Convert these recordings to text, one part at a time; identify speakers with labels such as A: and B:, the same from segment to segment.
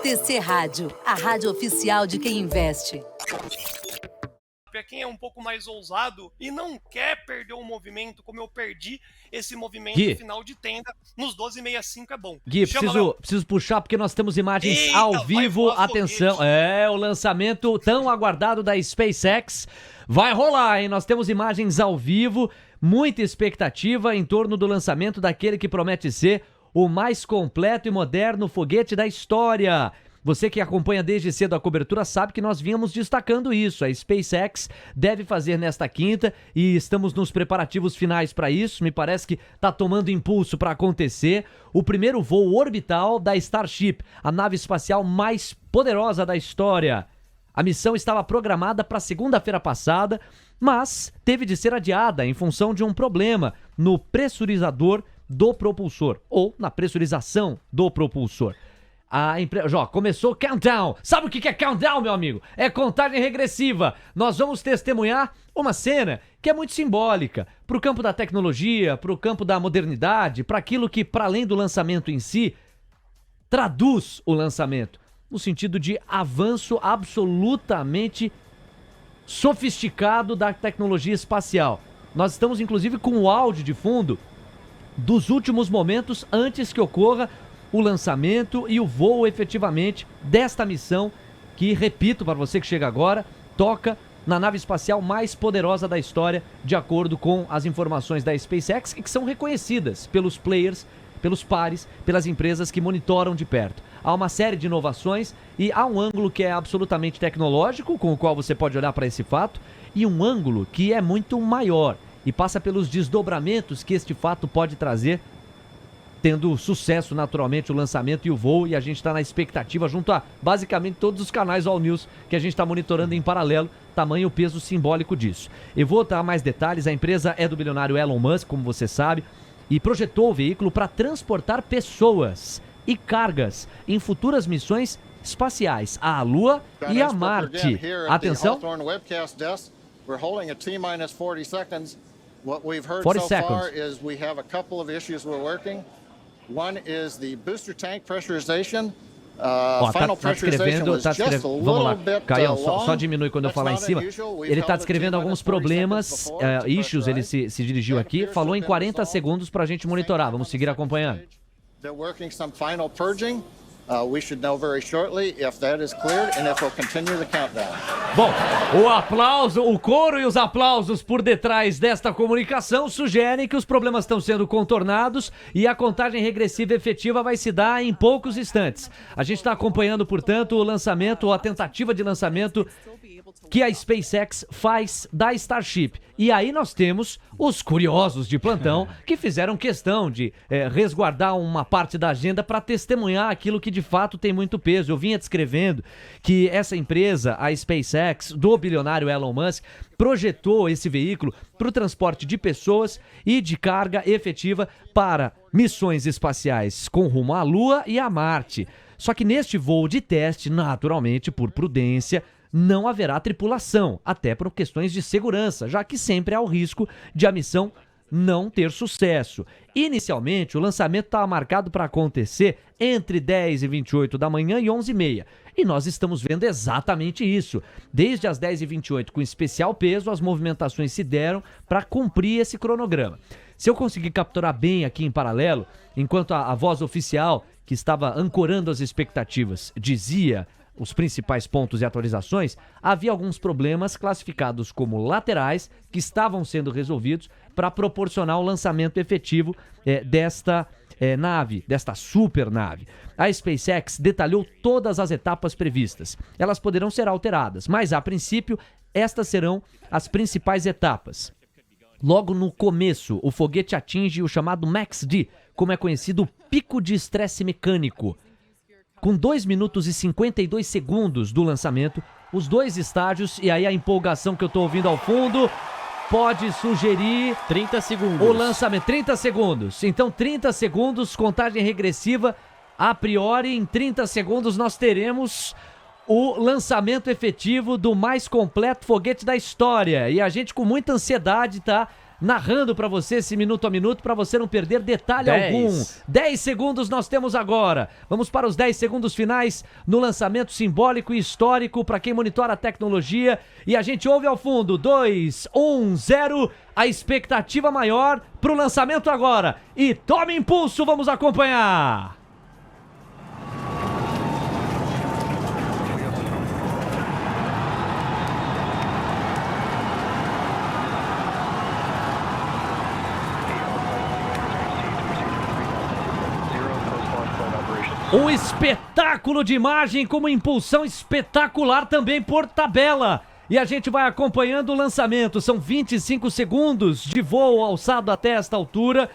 A: TC Rádio, a rádio oficial de quem investe.
B: Para quem é um pouco mais ousado e não quer perder um movimento, como eu perdi esse movimento
C: Gui,
B: final de tenda, nos 12,65 é bom.
C: Gui, preciso puxar porque nós temos imagens ao vivo. Atenção, o lançamento tão aguardado da SpaceX vai rolar, hein? Nós temos imagens ao vivo, muita expectativa em torno do lançamento daquele que promete ser o mais completo e moderno foguete da história. Você que acompanha desde cedo a cobertura sabe que nós vínhamos destacando isso. A SpaceX deve fazer nesta quinta e estamos nos preparativos finais para isso. Me parece que está tomando impulso para acontecer o primeiro voo orbital da Starship, a nave espacial mais poderosa da história. A missão estava programada para segunda-feira passada, mas teve de ser adiada em função de um problema no pressurizador do propulsor, ou na pressurização do propulsor. A empresa, começou o countdown. Sabe o que é countdown, meu amigo? É contagem regressiva. Nós vamos testemunhar uma cena que é muito simbólica para o campo da tecnologia, para o campo da modernidade, para aquilo que, para além do lançamento em si, traduz o lançamento, no sentido de avanço absolutamente sofisticado da tecnologia espacial. Nós estamos, inclusive, com o áudio de fundo dos últimos momentos antes que ocorra o lançamento e o voo efetivamente desta missão que, repito para você que chega agora, toca na nave espacial mais poderosa da história, de acordo com as informações da SpaceX, e que são reconhecidas pelos players, pelos pares, pelas empresas que monitoram de perto. Há uma série de inovações e há um ângulo que é absolutamente tecnológico, com o qual você pode olhar para esse fato, e um ângulo que é muito maior e passa pelos desdobramentos que este fato pode trazer, tendo sucesso naturalmente o lançamento e o voo, e a gente está na expectativa junto a basicamente todos os canais All News que a gente está monitorando em paralelo, tamanho e o peso simbólico disso. Eu vou dar mais detalhes. A empresa é do bilionário Elon Musk, como você sabe, e projetou o veículo para transportar pessoas e cargas em futuras missões espaciais à Lua e a Marte. Atenção.
D: What we've heard
C: 40
D: so
C: seconds.
D: far is we have a couple of issues we're working. One is the booster tank pressurization. Final pressurization was just a little bit
C: Caião,
D: long.
C: só diminui quando eu falar em cima. Ele está descrevendo alguns problemas, issues, ele se dirigiu aqui, falou em 40 segundos para a gente monitorar. Vamos seguir acompanhando.
D: They're working some final purging. We should know very shortly if that is cleared and if we'll continue the countdown.
C: Bom, o aplauso, o coro e os aplausos por detrás desta comunicação sugerem que os problemas estão sendo contornados e a contagem regressiva efetiva vai se dar em poucos instantes. A gente está acompanhando, portanto, o lançamento, ou a tentativa de lançamento que a SpaceX faz da Starship. E aí nós temos os curiosos de plantão que fizeram questão de resguardar uma parte da agenda para testemunhar aquilo que de fato tem muito peso. Eu vinha descrevendo que essa empresa, a SpaceX, do bilionário Elon Musk, projetou esse veículo para o transporte de pessoas e de carga efetiva para missões espaciais com rumo à Lua e a Marte. Só que neste voo de teste, naturalmente, por prudência, não haverá tripulação, até por questões de segurança, já que sempre há o risco de a missão não ter sucesso. Inicialmente, o lançamento estava marcado para acontecer entre 10h28 da manhã e 11h30. E nós estamos vendo exatamente isso. Desde as 10h28, com especial peso, as movimentações se deram para cumprir esse cronograma. Se eu conseguir capturar bem aqui em paralelo, enquanto a voz oficial, que estava ancorando as expectativas, dizia os principais pontos e atualizações, havia alguns problemas classificados como laterais que estavam sendo resolvidos para proporcionar o lançamento efetivo desta nave, desta super nave. A SpaceX detalhou todas as etapas previstas. Elas poderão ser alteradas, mas a princípio estas serão as principais etapas. Logo no começo, o foguete atinge o chamado Max-D, como é conhecido, o pico de estresse mecânico. Com 2 minutos e 52 segundos do lançamento, os dois estágios, e aí a empolgação que eu estou ouvindo ao fundo, pode sugerir
E: 30 segundos.
C: O lançamento, 30 segundos. Então 30 segundos, contagem regressiva, a priori em 30 segundos nós teremos o lançamento efetivo do mais completo foguete da história. E a gente com muita ansiedade tá narrando para você esse minuto a minuto, para você não perder detalhe algum. 10 segundos nós temos agora. Vamos para os 10 segundos finais no lançamento simbólico e histórico para quem monitora a tecnologia. E a gente ouve ao fundo, 2, 1, 0, a expectativa maior pro lançamento agora. E tome impulso, vamos acompanhar. Um espetáculo de imagem com uma impulsão espetacular também por tabela. E a gente vai acompanhando o lançamento. São 25 segundos de voo alçado até esta altura.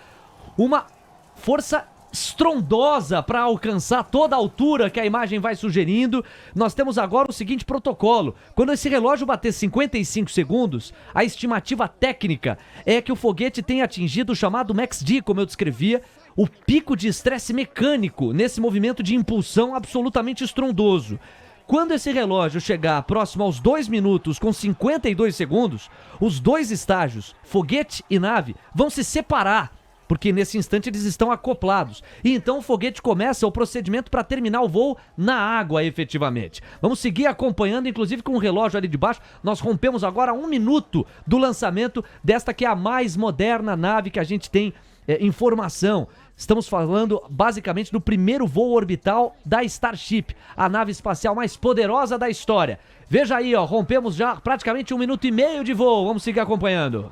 C: Uma força estrondosa para alcançar toda a altura que a imagem vai sugerindo. Nós temos agora o seguinte protocolo. Quando esse relógio bater 55 segundos, a estimativa técnica é que o foguete tenha atingido o chamado Max-D, como eu descrevia, o pico de estresse mecânico nesse movimento de impulsão absolutamente estrondoso. Quando esse relógio chegar próximo aos 2 minutos com 52 segundos, os dois estágios, foguete e nave, vão se separar, porque nesse instante eles estão acoplados. E então o foguete começa o procedimento para terminar o voo na água, efetivamente. Vamos seguir acompanhando, inclusive com o relógio ali de baixo. Nós rompemos agora 1 minuto do lançamento desta que é a mais moderna nave que a gente tem informação. Estamos falando basicamente do primeiro voo orbital da Starship, a nave espacial mais poderosa da história. Veja aí, ó, rompemos já praticamente 1 minuto e meio de voo. Vamos seguir acompanhando.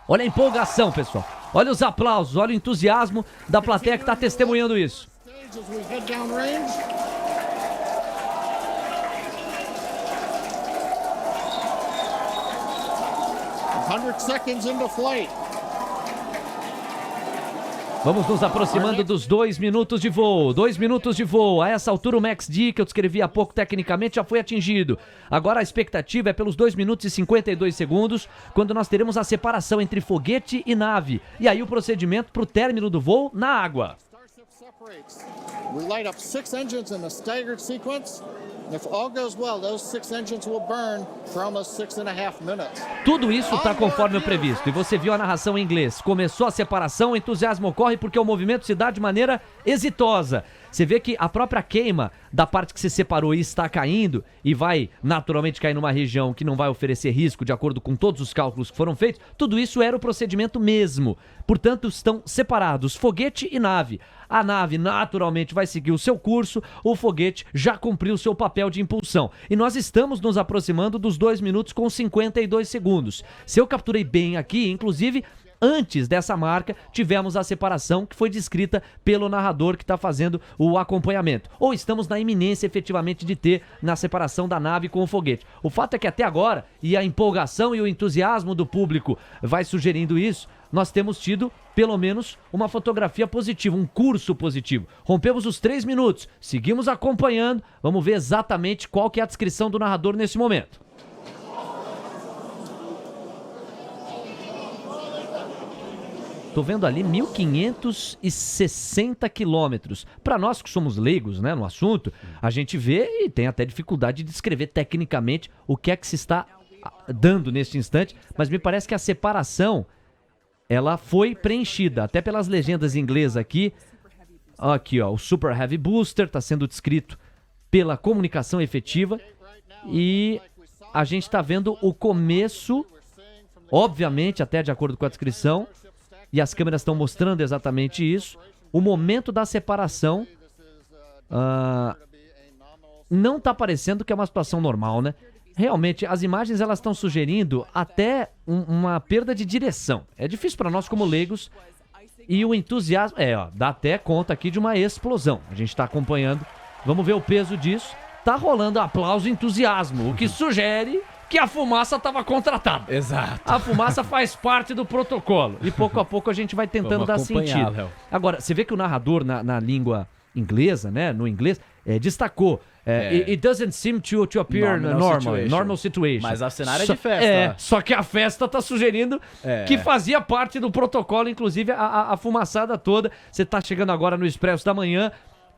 C: Olha a empolgação, pessoal. Olha os aplausos, olha o entusiasmo da plateia que está testemunhando isso.
D: 100 seconds into flight.
C: Vamos nos aproximando dos 2 minutos de voo. 2 minutos de voo. A essa altura o Max-D, que eu descrevi há pouco tecnicamente, já foi atingido. Agora a expectativa é pelos 2 minutos e 52 segundos, quando nós teremos a separação entre foguete e nave. E aí o procedimento para o término do voo na água.
D: We light up 6 engines in a staggered sequence. If all goes well, those 6 engines will burn for almost 6.5 minutes.
C: Tudo isso está conforme o previsto. E você viu a narração em inglês. Começou a separação, o entusiasmo ocorre porque o movimento se dá de maneira exitosa. Você vê que a própria queima da parte que se separou está caindo e vai naturalmente cair numa região que não vai oferecer risco de acordo com todos os cálculos que foram feitos. Tudo isso era o procedimento mesmo. Portanto, estão separados foguete e nave. A nave naturalmente vai seguir o seu curso, o foguete já cumpriu o seu papel de impulsão. E nós estamos nos aproximando dos 2 minutos com 52 segundos. Se eu capturei bem aqui, inclusive, antes dessa marca, tivemos a separação que foi descrita pelo narrador que está fazendo o acompanhamento. Ou estamos na iminência, efetivamente, de ter na separação da nave com o foguete. O fato é que até agora, e a empolgação e o entusiasmo do público vai sugerindo isso, nós temos tido, pelo menos, uma fotografia positiva, um curso positivo. Rompemos os 3 minutos, seguimos acompanhando, vamos ver exatamente qual que é a descrição do narrador nesse momento. Tô vendo ali 1.560 quilômetros. Para nós que somos leigos, né, no assunto, a gente vê e tem até dificuldade de descrever tecnicamente o que é que se está dando neste instante, mas me parece que a separação, ela foi preenchida, até pelas legendas inglesas aqui. Aqui, ó, o Super Heavy Booster está sendo descrito pela comunicação efetiva e a gente está vendo o começo, obviamente, até de acordo com a descrição, e as câmeras estão mostrando exatamente isso, o momento da separação. Não está parecendo que é uma situação normal, né? Realmente, as imagens elas estão sugerindo até uma perda de direção. É difícil para nós como leigos. E o entusiasmo, dá até conta aqui de uma explosão. A gente está acompanhando. Vamos ver o peso disso. Tá rolando aplauso e entusiasmo, o que sugere que a fumaça estava contratada.
E: Exato.
C: A fumaça faz parte do protocolo. E pouco a pouco a gente vai tentando dar sentido.
E: Léo.
C: Agora, você vê que o narrador na língua inglesa, né, no inglês, destacou. It doesn't seem to appear normal situation.
E: Mas a cenário é de festa.
C: Só que a festa tá sugerindo que fazia parte do protocolo, inclusive a fumaçada toda. Você tá chegando agora no Expresso da Manhã.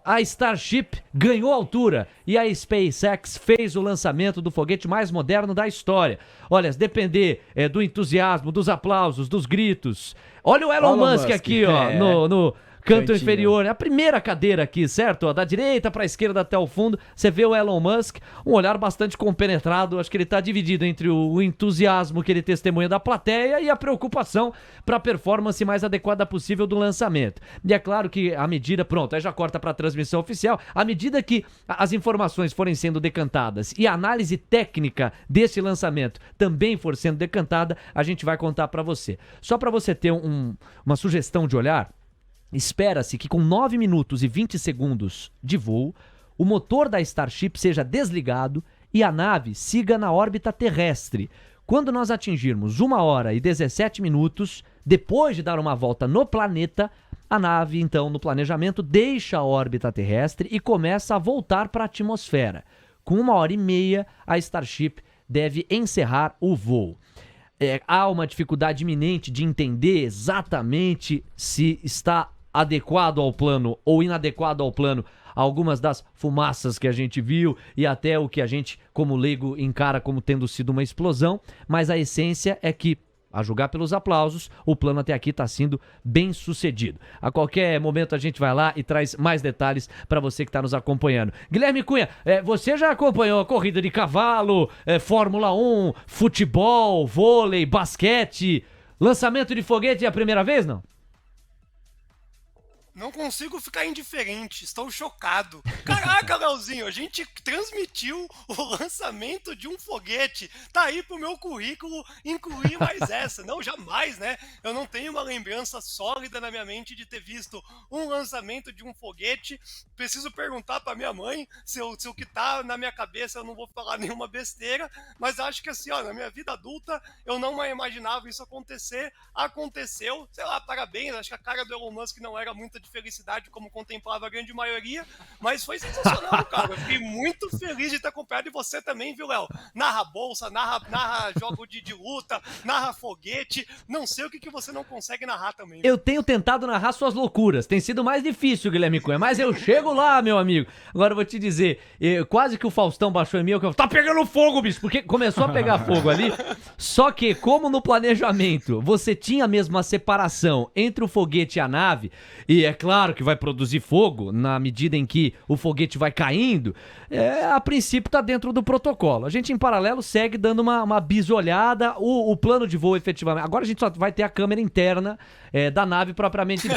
C: a Starship ganhou altura e a SpaceX fez o lançamento do foguete mais moderno da história. Olha, se depender do entusiasmo, dos aplausos, dos gritos. Olha o Elon Musk aqui, ó, no canto inferior, é a primeira cadeira aqui, certo? Ó, da direita pra esquerda até o fundo, você vê o Elon Musk, um olhar bastante compenetrado, acho que ele tá dividido entre o entusiasmo que ele testemunha da plateia e a preocupação pra performance mais adequada possível do lançamento. E é claro que à medida, pronto, aí já corta pra transmissão oficial, à medida que as informações forem sendo decantadas e a análise técnica desse lançamento também for sendo decantada, a gente vai contar pra você. Só pra você ter uma sugestão de olhar, espera-se que com 9 minutos e 20 segundos de voo, o motor da Starship seja desligado e a nave siga na órbita terrestre. Quando nós atingirmos 1 hora e 17 minutos, depois de dar uma volta no planeta, a nave, então, no planejamento, deixa a órbita terrestre e começa a voltar para a atmosfera. Com 1 hora e meia, a Starship deve encerrar o voo. Há uma dificuldade iminente de entender exatamente se está adequado ao plano ou inadequado ao plano algumas das fumaças que a gente viu e até o que a gente, como leigo, encara como tendo sido uma explosão, mas a essência é que, a julgar pelos aplausos, o plano até aqui está sendo bem sucedido. A qualquer momento a gente vai lá e traz mais detalhes para você que está nos acompanhando. Guilherme Cunha, você já acompanhou a corrida de cavalo, Fórmula 1, futebol, vôlei, basquete, lançamento de foguete é a primeira vez, não?
B: Não consigo ficar indiferente, estou chocado. Caraca, Leozinho, a gente transmitiu o lançamento de um foguete. Tá aí pro meu currículo incluir mais essa. Não, jamais, né? Eu não tenho uma lembrança sólida na minha mente de ter visto um lançamento de um foguete. Preciso perguntar pra minha mãe se o que tá na minha cabeça eu não vou falar nenhuma besteira. Mas acho que assim, ó, na minha vida adulta eu não imaginava isso acontecer. Aconteceu, sei lá, parabéns. Acho que a cara do Elon Musk não era muito de felicidade como contemplava a grande maioria, mas foi sensacional, cara. Eu fiquei muito feliz de ter acompanhado, e você também, viu, Léo? Narra bolsa, narra jogo de luta, narra foguete, não sei o que você não consegue narrar também.
C: Eu tenho tentado narrar suas loucuras, tem sido mais difícil, Guilherme Cunha, mas eu chego lá, meu amigo. Agora eu vou te dizer, quase que o Faustão baixou em mim, tá pegando fogo, bicho, porque começou a pegar fogo ali, só que como no planejamento você tinha mesmo a separação entre o foguete e a nave, e é claro que vai produzir fogo na medida em que o foguete vai caindo, a princípio está dentro do protocolo. A gente, em paralelo, segue dando uma bisolhada, o plano de voo efetivamente. Agora a gente só vai ter a câmera interna da nave propriamente.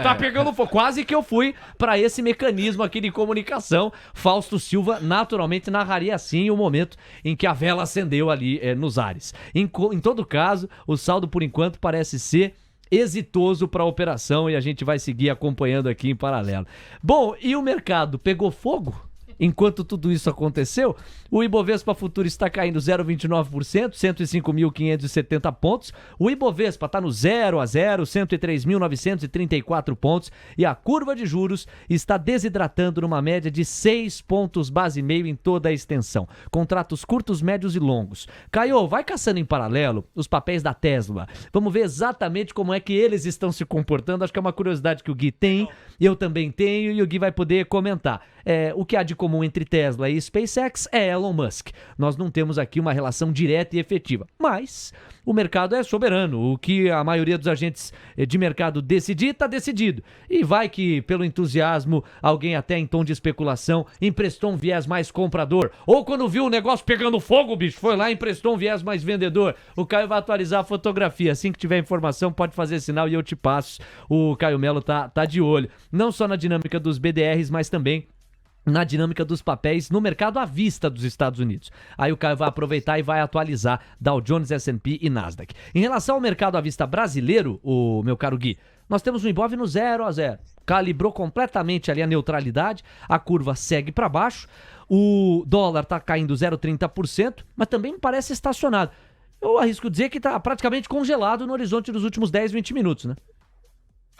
C: Tá pegando fogo. Quase que eu fui para esse mecanismo aqui de comunicação. Fausto Silva naturalmente narraria assim o momento em que a vela acendeu ali nos ares. Em todo caso, o saldo por enquanto parece ser exitoso para a operação e a gente vai seguir acompanhando aqui em paralelo. Bom, e o mercado pegou fogo? Enquanto tudo isso aconteceu, o Ibovespa Futuro está caindo 0,29%, 105.570 pontos. O Ibovespa está no 0 a 0, 103.934 pontos. E a curva de juros está desidratando numa média de 6 pontos base e meio em toda a extensão. Contratos curtos, médios e longos. Caio, vai caçando em paralelo os papéis da Tesla. Vamos ver exatamente como é que eles estão se comportando. Acho que é uma curiosidade que o Gui tem, eu também tenho, e o Gui vai poder comentar. O que há de comum entre Tesla e SpaceX é Elon Musk. Nós não temos aqui uma relação direta e efetiva, mas o mercado é soberano. O que a maioria dos agentes de mercado decidir, está decidido. E vai que, pelo entusiasmo, alguém até em tom de especulação emprestou um viés mais comprador. Ou quando viu o negócio pegando fogo, bicho, foi lá e emprestou um viés mais vendedor. O Caio vai atualizar a fotografia. Assim que tiver informação, pode fazer sinal e eu te passo. O Caio Melo tá de olho. Não só na dinâmica dos BDRs, mas também na dinâmica dos papéis no mercado à vista dos Estados Unidos. Aí o Caio vai aproveitar e vai atualizar Dow Jones, S&P e Nasdaq. Em relação ao mercado à vista brasileiro, o meu caro Gui, nós temos um Ibov no 0 a 0. Calibrou completamente ali a neutralidade, a curva segue para baixo, o dólar está caindo 0,30%, mas também parece estacionado. Eu arrisco dizer que está praticamente congelado no horizonte dos últimos 10, 20 minutos, né?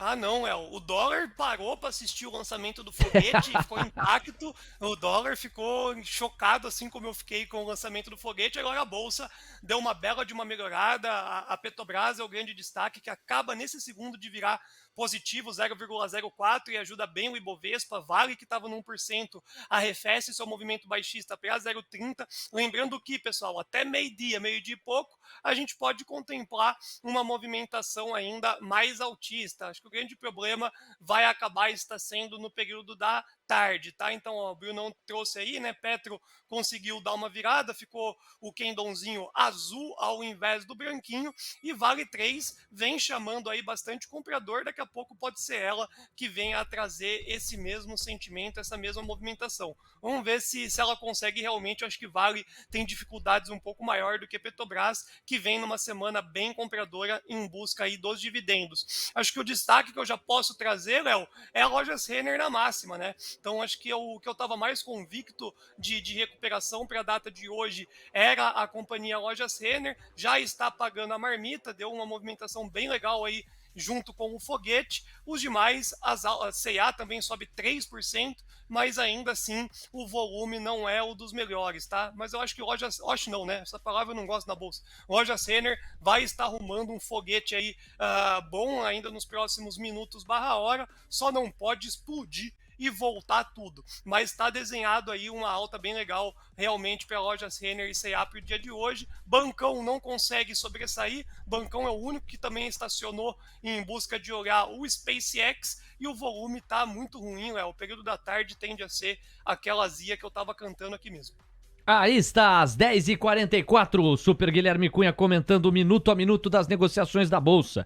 B: Ah, não, o dólar parou para assistir o lançamento do foguete e ficou intacto. O dólar ficou chocado, assim como eu fiquei com o lançamento do foguete. Agora a bolsa deu uma bela de uma melhorada. A Petrobras é o grande destaque, que acaba nesse segundo de virar positivo 0,04 e ajuda bem o Ibovespa. Vale que estava no 1%, arrefece seu movimento baixista para 0,30. Lembrando que, pessoal, até meio-dia e pouco, a gente pode contemplar uma movimentação ainda mais altista. Acho que o grande problema vai acabar está sendo no período da tarde, tá? Então, ó, o Bruno trouxe aí, né? Petro conseguiu dar uma virada, ficou o candlezinho azul ao invés do branquinho, e Vale 3 vem chamando aí bastante comprador. Daqui a pouco pode ser ela que venha a trazer esse mesmo sentimento, essa mesma movimentação. Vamos ver se ela consegue realmente. Eu acho que Vale tem dificuldades um pouco maior do que Petrobras, que vem numa semana bem compradora em busca aí dos dividendos. Acho que o destaque que eu já posso trazer, Léo, é a Lojas Renner na máxima, né? Então acho que o que eu estava mais convicto de recuperação para a data de hoje era a companhia Lojas Renner. Já está pagando a marmita, deu uma movimentação bem legal aí junto com o foguete. Os demais, a C&A também sobe 3%, mas ainda assim o volume não é o dos melhores, tá? Mas eu acho que não, né? Essa palavra eu não gosto na bolsa. Lojas Renner vai estar arrumando um foguete aí bom ainda nos próximos minutos / hora, só não pode explodir e voltar tudo. Mas está desenhado aí uma alta bem legal realmente para Lojas Renner e C&A para o dia de hoje. Bancão não consegue sobressair. Bancão é o único que também estacionou em busca de olhar o SpaceX, e o volume está muito ruim, Léo. O período da tarde tende a ser aquela azia que eu estava cantando aqui mesmo.
C: Aí está, às 10h44, Super Guilherme Cunha comentando o minuto a minuto das negociações da Bolsa.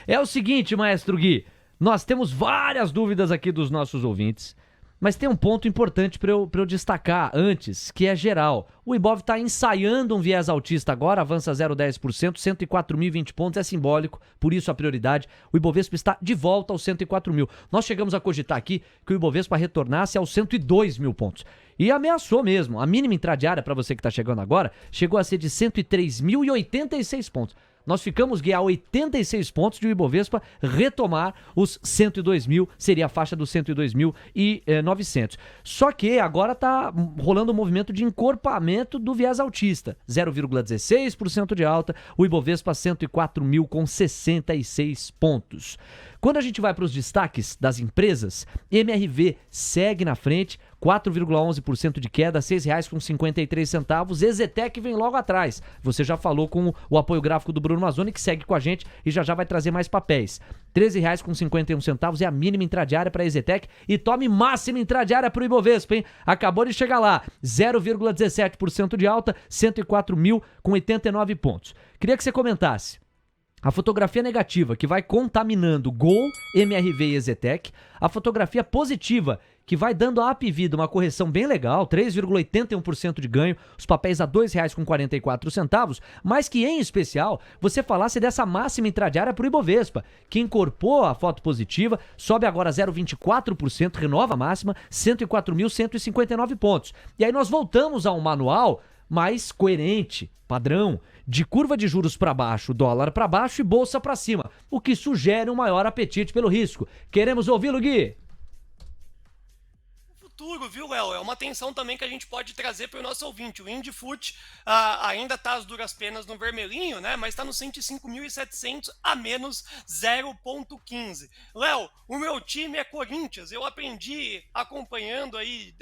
C: É o seguinte, Maestro Gui, nós temos várias dúvidas aqui dos nossos ouvintes, mas tem um ponto importante para eu destacar antes, que é geral. O Ibov está ensaiando um viés altista agora, avança 0,10%, 104.020 pontos, é simbólico, por isso a prioridade. O Ibovespa está de volta aos 104 mil. Nós chegamos a cogitar aqui que o Ibovespa retornasse aos 102 mil pontos. E ameaçou mesmo. A mínima intradiária, para você que está chegando agora, chegou a ser de 103.086 pontos. Nós ficamos a 86 pontos de o Ibovespa retomar os 102 mil, seria a faixa dos 102.900. Só que agora está rolando um movimento de encorpamento do viés altista, 0,16% de alta, o Ibovespa 104.066 pontos. Quando a gente vai para os destaques das empresas, MRV segue na frente, 4,11% de queda, R$ 6,53. EZTEC vem logo atrás. Você já falou com o apoio gráfico do Bruno Mazzoni, que segue com a gente e já vai trazer mais papéis. R$ 13,51 é a mínima intradiária para a EZTEC, e tome máxima intradiária para o Ibovespa, hein? Acabou de chegar lá, 0,17% de alta, 104.089 pontos. Queria que você comentasse a fotografia negativa, que vai contaminando Gol, MRV e EZTEC. A fotografia positiva, que vai dando à Apivida uma correção bem legal, 3,81% de ganho, os papéis a R$ 2,44, mas que, em especial, você falasse dessa máxima intradiária para o Ibovespa, que incorporou a foto positiva, sobe agora 0,24%, renova a máxima, 104.159 pontos. E aí nós voltamos a um manual mais coerente, padrão, de curva de juros para baixo, dólar para baixo e bolsa para cima, o que sugere um maior apetite pelo risco. Queremos ouvi-lo, Gui?
B: Futuro, viu, Léo? É uma atenção também que a gente pode trazer para o nosso ouvinte. O Indifut ainda está às duras penas no vermelhinho, né? Mas está no 105.700 a menos 0,15. Léo, o meu time é Corinthians. Eu aprendi acompanhando aí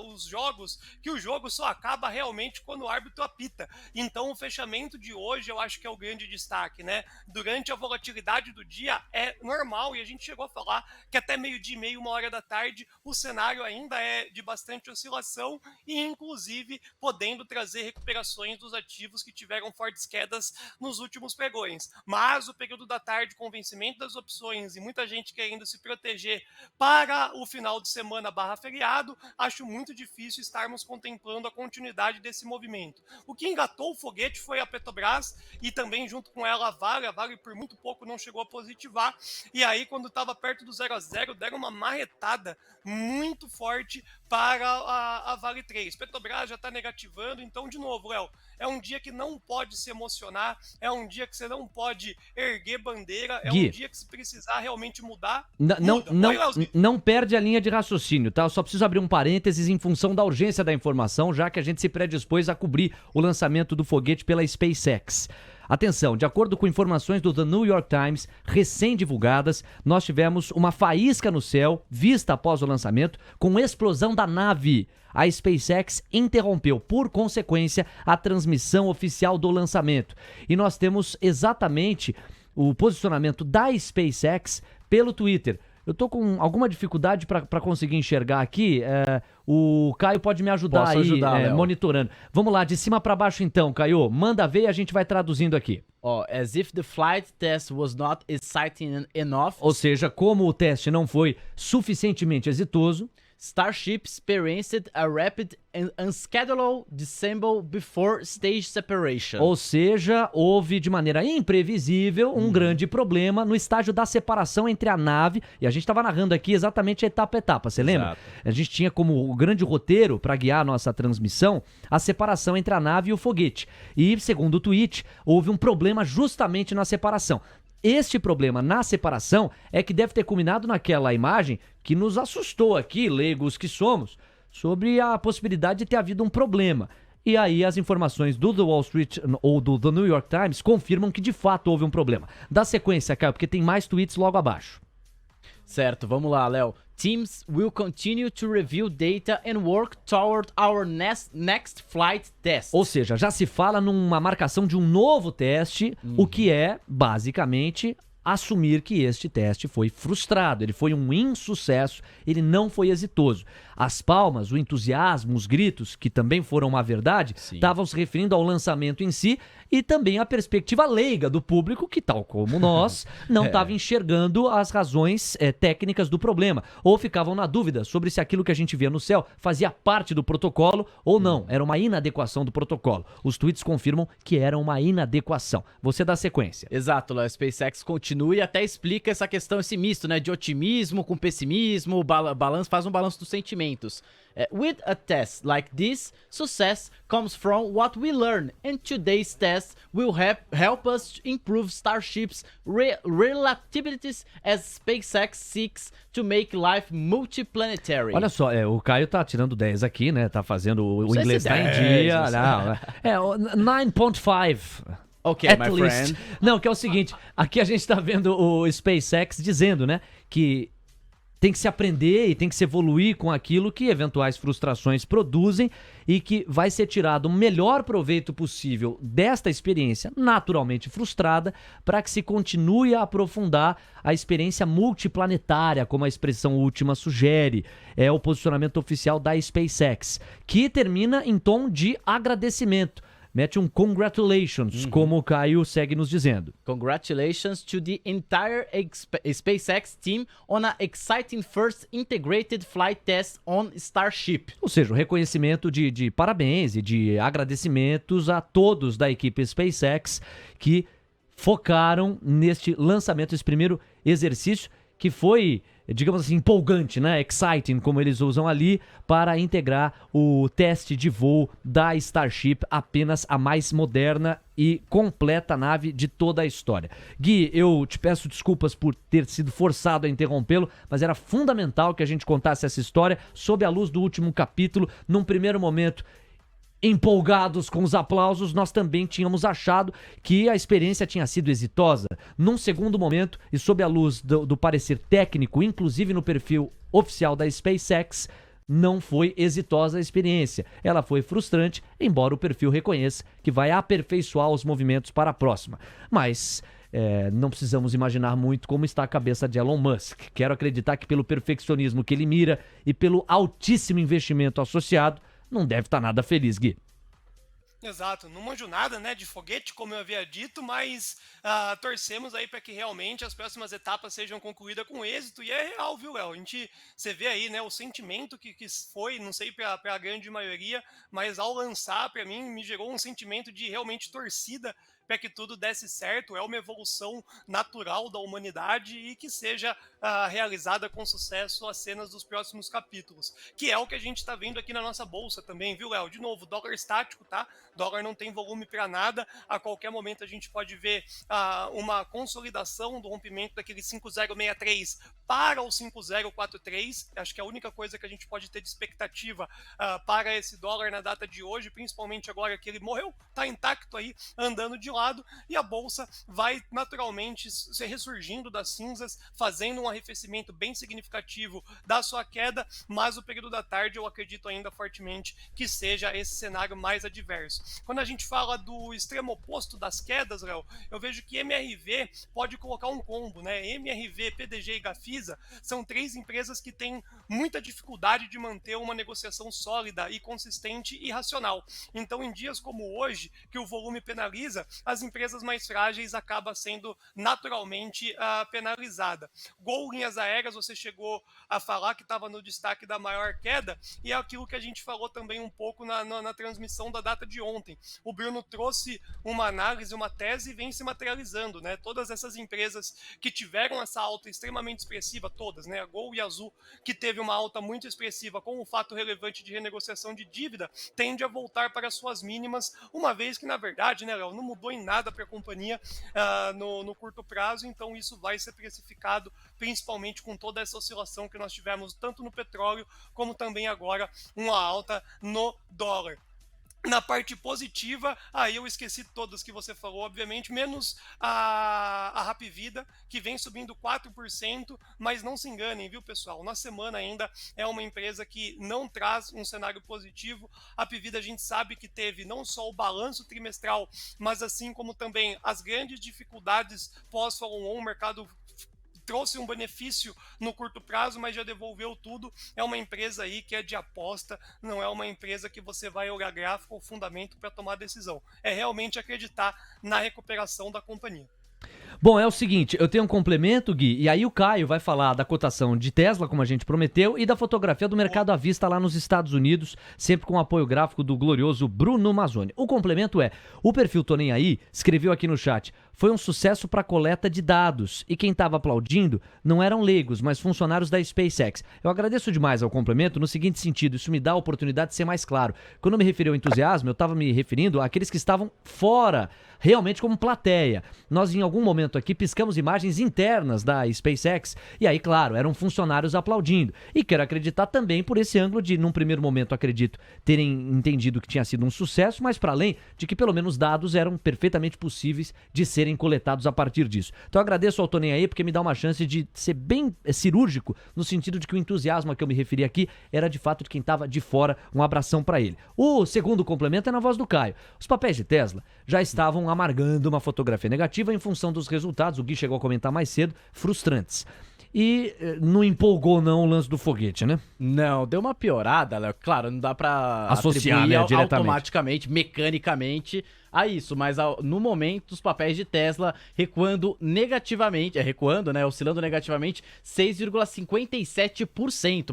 B: os jogos que o jogo só acaba realmente quando o árbitro apita. Então o fechamento de hoje eu acho que é o grande destaque, né? Durante a volatilidade do dia é normal, e a gente chegou a falar que até meio-dia e meio, 1h da tarde, o cenário ainda é de bastante oscilação, e inclusive podendo trazer recuperações dos ativos que tiveram fortes quedas nos últimos pregões. Mas o período da tarde, com o vencimento das opções e muita gente querendo se proteger para o final de semana / feriado, acho muito difícil estarmos contemplando a continuidade desse movimento. O que engatou o foguete foi a Petrobras, e também junto com ela a Vale por muito pouco não chegou a positivar, e aí quando estava perto do 0 a 0 deram uma marretada muito forte para a Vale 3. Petrobras já está negativando, então, de novo, Léo, é um dia que não pode se emocionar, é um dia que você não pode erguer bandeira, é
C: Gui,
B: um dia que, se precisar realmente mudar,
C: não perde a linha de raciocínio, tá? Eu só preciso abrir um parênteses em função da urgência da informação, já que a gente se predispôs a cobrir o lançamento do foguete pela SpaceX. Atenção, de acordo com informações do The New York Times, recém-divulgadas, nós tivemos uma faísca no céu, vista após o lançamento, com explosão da nave. A SpaceX interrompeu, por consequência, a transmissão oficial do lançamento. E nós temos exatamente o posicionamento da SpaceX pelo Twitter. Eu tô com alguma dificuldade para conseguir enxergar aqui. O Caio pode me ajudar monitorando. Vamos lá, de cima para baixo então, Caio. Manda ver e a gente vai traduzindo aqui.
E: As if the flight test was not exciting enough.
C: Ou seja, como o teste não foi suficientemente exitoso,
E: Starship experienced a rapid and unscheduled disassemble before stage separation.
C: Ou seja, houve de maneira imprevisível um grande problema no estágio da separação entre a nave, e a gente estava narrando aqui exatamente etapa a etapa, você lembra?
E: Exato.
C: A gente tinha como o grande roteiro para guiar a nossa transmissão a separação entre a nave e o foguete. E, segundo o tweet, houve um problema justamente na separação. Este problema na separação é que deve ter culminado naquela imagem que nos assustou aqui, leigos que somos, sobre a possibilidade de ter havido um problema. E aí as informações do The Wall Street ou do The New York Times confirmam que de fato houve um problema. Dá sequência, Caio, porque tem mais tweets logo abaixo.
E: Certo, vamos lá, Léo. Teams will continue to review data and work toward our next flight test.
C: Ou seja, já se fala numa marcação de um novo teste, o que é, basicamente, assumir que este teste foi frustrado, ele foi um insucesso, ele não foi exitoso. As palmas, o entusiasmo, os gritos, que também foram uma verdade, estavam se referindo ao lançamento em si e também à perspectiva leiga do público, que tal como nós, não estava enxergando as razões técnicas do problema, ou ficavam na dúvida sobre se aquilo que a gente via no céu fazia parte do protocolo ou não, era uma inadequação do protocolo. Os tweets confirmam que era uma inadequação. Você dá sequência.
E: Exato, Léo. A SpaceX continua e até explica essa questão, esse misto, né, de otimismo com pessimismo, faz um balanço dos sentimentos. With a test like this, success comes from what we learn, and today's test will help us improve Starship's relativities as SpaceX seeks to make life multiplanetary.
C: Olha só, o Caio tá tirando 10 aqui, né? Tá fazendo o inglês tá em dia. 9.5.
E: Ok,
C: at
E: my
C: least.
E: friend.
C: Não, que é o seguinte, aqui a gente tá vendo o SpaceX dizendo, né, que tem que se aprender e tem que se evoluir com aquilo que eventuais frustrações produzem e que vai ser tirado o melhor proveito possível desta experiência naturalmente frustrada para que se continue a aprofundar a experiência multiplanetária, como a expressão última sugere. É o posicionamento oficial da SpaceX, que termina em tom de agradecimento. Mete um congratulations, como o Caio segue nos dizendo.
E: Congratulations to the entire SpaceX team on an exciting first integrated flight test on Starship.
C: Ou seja, o reconhecimento de parabéns e de agradecimentos a todos da equipe SpaceX que focaram neste lançamento, esse primeiro exercício que foi, digamos assim, empolgante, né? Exciting, como eles usam ali, para integrar o teste de voo da Starship, apenas a mais moderna e completa nave de toda a história. Gui, eu te peço desculpas por ter sido forçado a interrompê-lo, mas era fundamental que a gente contasse essa história sob a luz do último capítulo. Num primeiro momento, empolgados com os aplausos, nós também tínhamos achado que a experiência tinha sido exitosa. Num segundo momento, e sob a luz do parecer técnico, inclusive no perfil oficial da SpaceX, não foi exitosa a experiência. Ela foi frustrante, embora o perfil reconheça que vai aperfeiçoar os movimentos para a próxima. Mas não precisamos imaginar muito como está a cabeça de Elon Musk. Quero acreditar que pelo perfeccionismo que ele mira e pelo altíssimo investimento associado, não deve estar nada feliz, Gui.
B: Exato, não manjo nada, né, de foguete, como eu havia dito, mas torcemos aí para que realmente as próximas etapas sejam concluídas com êxito, e é real, viu, Léo? Você vê aí, né, o sentimento que foi, não sei para a grande maioria, mas ao lançar, para mim, me gerou um sentimento de realmente torcida para que tudo desse certo. É uma evolução natural da humanidade e que seja realizada com sucesso as cenas dos próximos capítulos, que é o que a gente está vendo aqui na nossa bolsa também, viu, Léo? De novo, dólar estático, tá? Dólar não tem volume para nada, a qualquer momento a gente pode ver uma consolidação do rompimento daquele 5063 para o 5043, acho que é a única coisa que a gente pode ter de expectativa para esse dólar na data de hoje, principalmente agora que ele morreu, tá intacto aí, andando de lado. lado, e a bolsa vai naturalmente se ressurgindo das cinzas, fazendo um arrefecimento bem significativo da sua queda, mas o período da tarde eu acredito ainda fortemente que seja esse cenário mais adverso. Quando a gente fala do extremo oposto das quedas, Léo, eu vejo que MRV pode colocar um combo, né? MRV, PDG e Gafisa são 3 empresas que têm muita dificuldade de manter uma negociação sólida e consistente e racional. Então, em dias como hoje, que o volume penaliza, as empresas mais frágeis acabam sendo naturalmente penalizada. Gol Linhas Aéreas, você chegou a falar que estava no destaque da maior queda, e é aquilo que a gente falou também um pouco na transmissão da data de ontem. O Bruno trouxe uma análise, uma tese e vem se materializando, né? Todas essas empresas que tiveram essa alta extremamente expressiva, todas, né? A Gol e a Azul, que teve uma alta muito expressiva com o fato relevante de renegociação de dívida, tende a voltar para suas mínimas, uma vez que, na verdade, né, Léo, não mudou em nada para a companhia no curto prazo, então isso vai ser precificado principalmente com toda essa oscilação que nós tivemos tanto no petróleo como também agora uma alta no dólar. Na parte positiva, aí eu esqueci todas que você falou, obviamente, menos a Hapvida, que vem subindo 4%, mas não se enganem, viu, pessoal? Na semana ainda é uma empresa que não traz um cenário positivo. A Hapvida a gente sabe que teve não só o balanço trimestral, mas assim como também as grandes dificuldades pós-follow-on, o mercado trouxe um benefício no curto prazo, mas já devolveu tudo. É uma empresa aí que é de aposta, não é uma empresa que você vai olhar gráfico ou fundamento para tomar decisão. É realmente acreditar na recuperação da companhia.
C: Bom, é o seguinte, eu tenho um complemento, Gui, e aí o Caio vai falar da cotação de Tesla, como a gente prometeu, e da fotografia do mercado à vista lá nos Estados Unidos, sempre com o apoio gráfico do glorioso Bruno Mazzoni. O complemento é, o perfil Tô Nem Aí escreveu aqui no chat, foi um sucesso para coleta de dados, e quem estava aplaudindo não eram leigos, mas funcionários da SpaceX. Eu agradeço demais ao complemento no seguinte sentido, isso me dá a oportunidade de ser mais claro. Quando eu me referi ao entusiasmo, eu estava me referindo àqueles que estavam fora, realmente como plateia. Nós, em algum momento aqui, piscamos imagens internas da SpaceX, e aí, claro, eram funcionários aplaudindo. E quero acreditar também por esse ângulo de, num primeiro momento, acredito, terem entendido que tinha sido um sucesso, mas para além de que pelo menos dados eram perfeitamente possíveis de serem coletados a partir disso. Então eu agradeço ao Tô Nem Aí, porque me dá uma chance de ser bem cirúrgico, no sentido de que o entusiasmo a que eu me referi aqui era de fato de quem estava de fora. Um abração para ele. O segundo complemento é na voz do Caio. Os papéis de Tesla já estavam amargando uma fotografia negativa em função dos resultados, o Gui chegou a comentar mais cedo, frustrantes. E não empolgou não o lance do foguete, né?
E: Não, deu uma piorada, Léo. Claro, não dá pra
C: associar, né, diretamente,
E: automaticamente, mecanicamente a isso, mas no momento os papéis de Tesla recuando negativamente, oscilando negativamente 6,57%,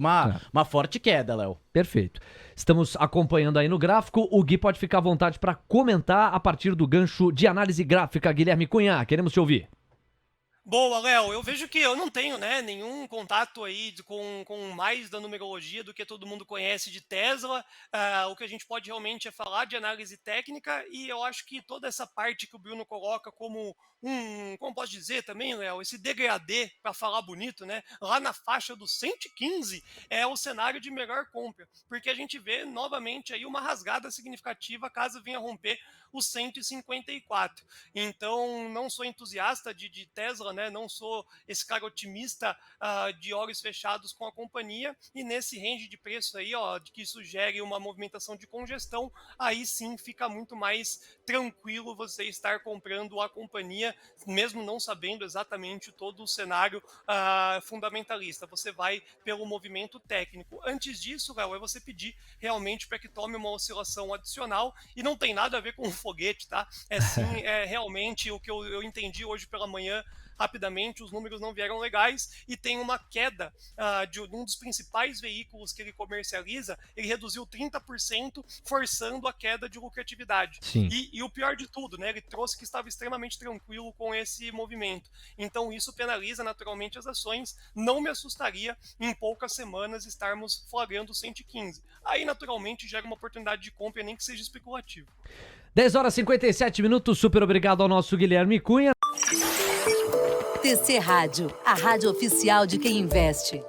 E: uma forte queda, Léo.
C: Perfeito. Estamos acompanhando aí no gráfico, o Gui pode ficar à vontade para comentar a partir do gancho de análise gráfica. Guilherme Cunha, queremos te ouvir.
B: Boa, Léo. Eu vejo que eu não tenho, né, nenhum contato aí com mais da numerologia do que todo mundo conhece de Tesla. O que a gente pode realmente é falar de análise técnica, e eu acho que toda essa parte que o Bruno coloca como como posso dizer também, Léo, esse degradê, para falar bonito, né, lá na faixa dos 115 é o cenário de melhor compra, porque a gente vê novamente aí uma rasgada significativa caso venha romper os 154. Então, não sou entusiasta de Tesla, né? Não sou esse cara otimista de olhos fechados com a companhia, e nesse range de preço aí, ó, que sugere uma movimentação de congestão, aí sim fica muito mais tranquilo você estar comprando a companhia, mesmo não sabendo exatamente todo o cenário fundamentalista. Você vai pelo movimento técnico. Antes disso, Léo, é você pedir realmente para que tome uma oscilação adicional, e não tem nada a ver com o foguete, tá? É sim, realmente o que eu entendi hoje pela manhã. Rapidamente, os números não vieram legais, e tem uma queda de um dos principais veículos que ele comercializa, ele reduziu 30%, forçando a queda de lucratividade. E o pior de tudo, né, ele trouxe que estava extremamente tranquilo com esse movimento. Então isso penaliza naturalmente as ações. Não me assustaria em poucas semanas estarmos flagrando 115. Aí naturalmente gera uma oportunidade de compra, nem que seja especulativo.
C: 10h57, super obrigado ao nosso Guilherme Cunha.
A: TC Rádio, a rádio oficial de quem investe.